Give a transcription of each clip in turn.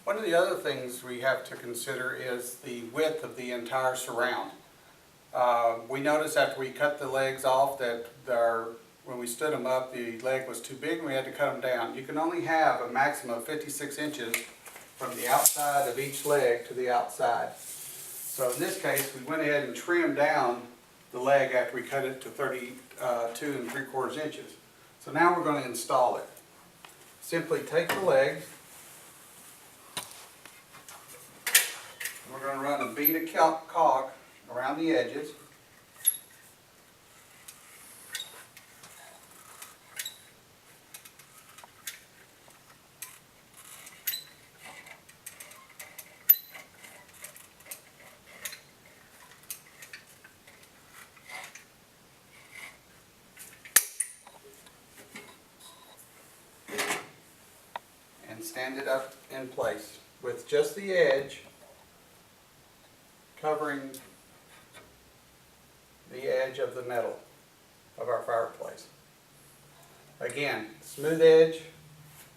One of the other things we have to consider is the width of the entire surround. We noticed after we cut the legs off that when we stood them up, the leg was too big and we had to cut them down. You can only have a maximum of 56 inches from the outside of each leg to the outside. So in this case, we went ahead and trimmed down the leg after we cut it to 32 3/4 inches. So now we're going to install it. Simply take the leg. We're going to run a bead of caulk around the edges. And stand it up in place with just the edge covering the edge of the metal of our fireplace. Again, smooth edge,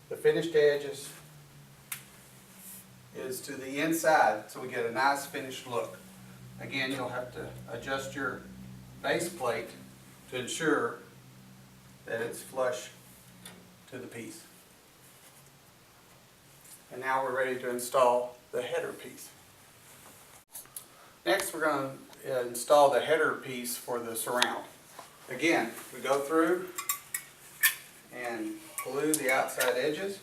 the finished edge is to the inside, so we get a nice finished look. Again, you'll have to adjust your base plate to ensure that it's flush to the piece. And now we're ready to install the header piece. Next, we're going to install the header piece for the surround. Again, we go through and glue the outside edges.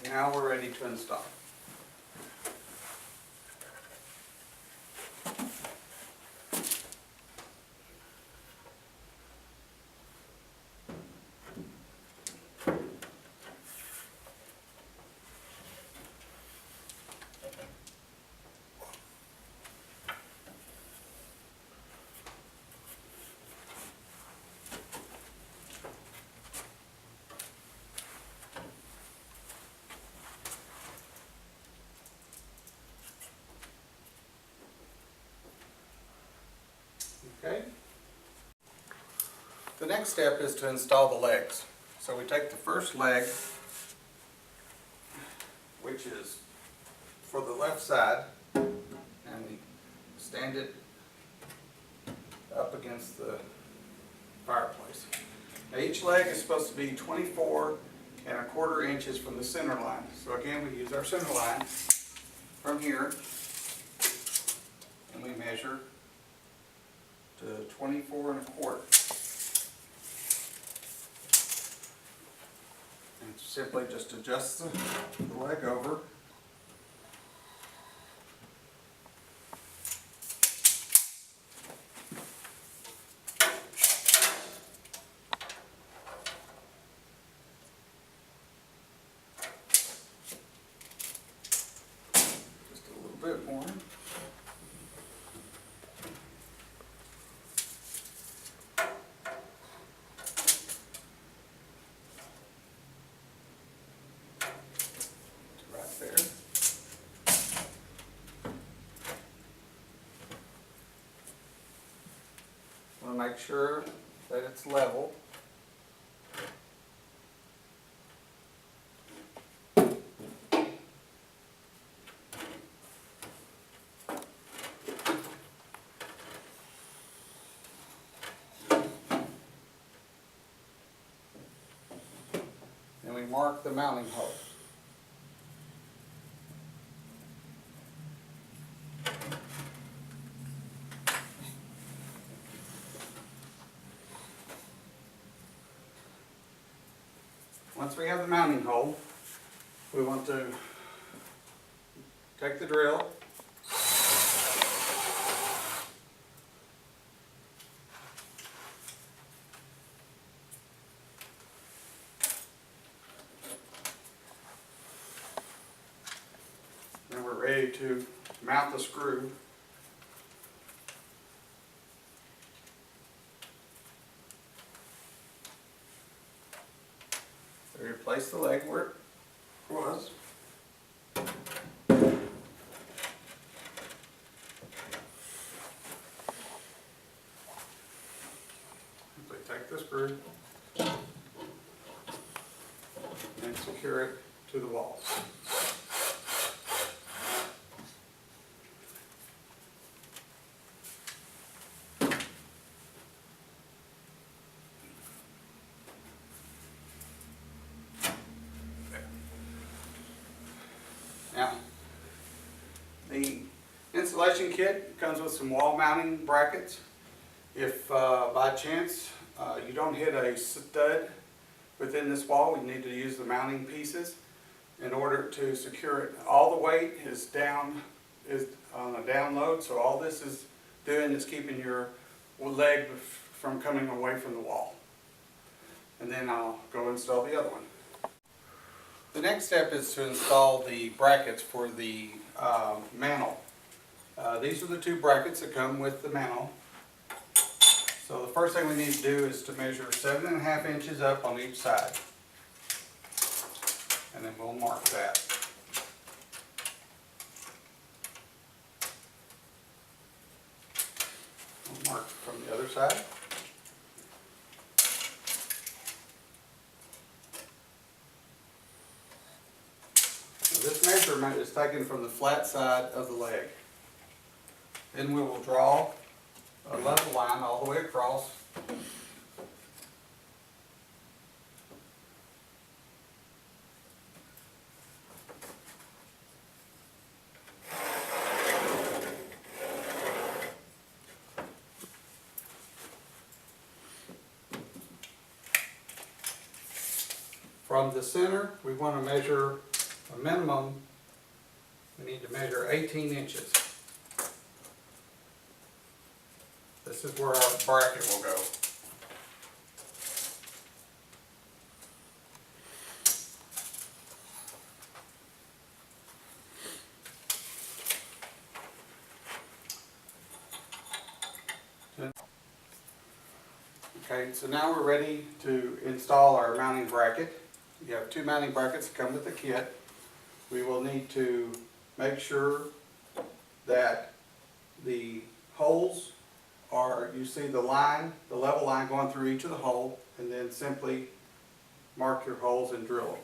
Now we're ready to install. Okay. The next step is to install the legs. So we take the first leg, which is for the left side, and we stand it up against the fireplace. Now each leg is supposed to be 24 1/4 inches from the center line. So again, we use our center line from here, and we measure to 24 1/4. And simply just adjust the leg over. Just a little bit more. Make sure that it's level. And we mark the mounting hole. Once we have the mounting hole, we want to take the drill, and we're ready to mount the screw place the leg where it was. Simply take the screw and secure it to the wall. Now, the installation kit comes with some wall mounting brackets. If by chance you don't hit a stud within this wall, we need to use the mounting pieces in order to secure it. All the weight is on a down load, so all this is doing is keeping your leg from coming away from the wall. And then I'll go install the other one. The next step is to install the brackets for the mantle. These are the two brackets that come with the mantle. So the first thing we need to do is to measure 7.5 inches up on each side. And then we'll mark that. We'll mark from the other side. Now this measurement is taken from the flat side of the leg. Then we will draw a level line all the way across. From the center, we want to measure a minimum, we need to measure 18 inches. This is where our bracket will go. Okay, so now we're ready to install our mounting bracket. You have two mounting brackets that come with the kit. We will need to make sure that the holes are, you see the line, the level line going through each of the hole, and then simply mark your holes and drill them.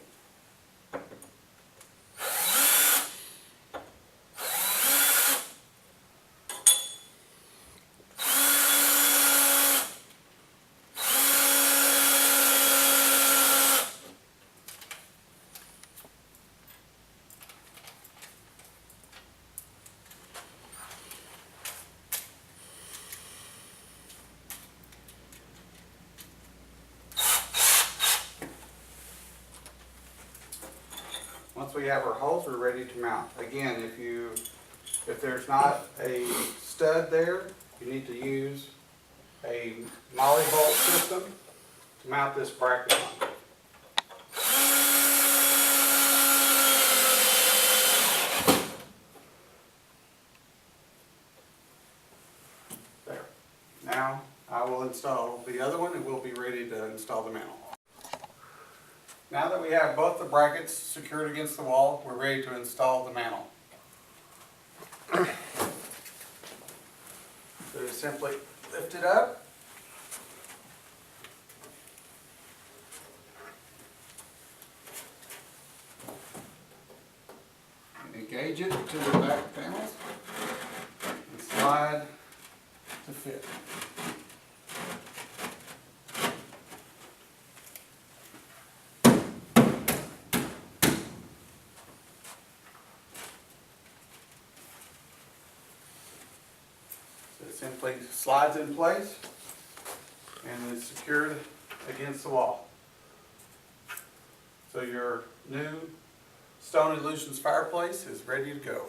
Once we have our holes, we're ready to mount. Again, if there's not a stud there, you need to use a molly bolt system to mount this bracket on. There. Now I will install the other one and we'll be ready to install the mantle. Now that we have both the brackets secured against the wall, we're ready to install the mantle. So you simply lift it up. And engage it to the back panels and slide to fit. It simply slides in place and is secured against the wall. So your new Stone Illusions fireplace is ready to go.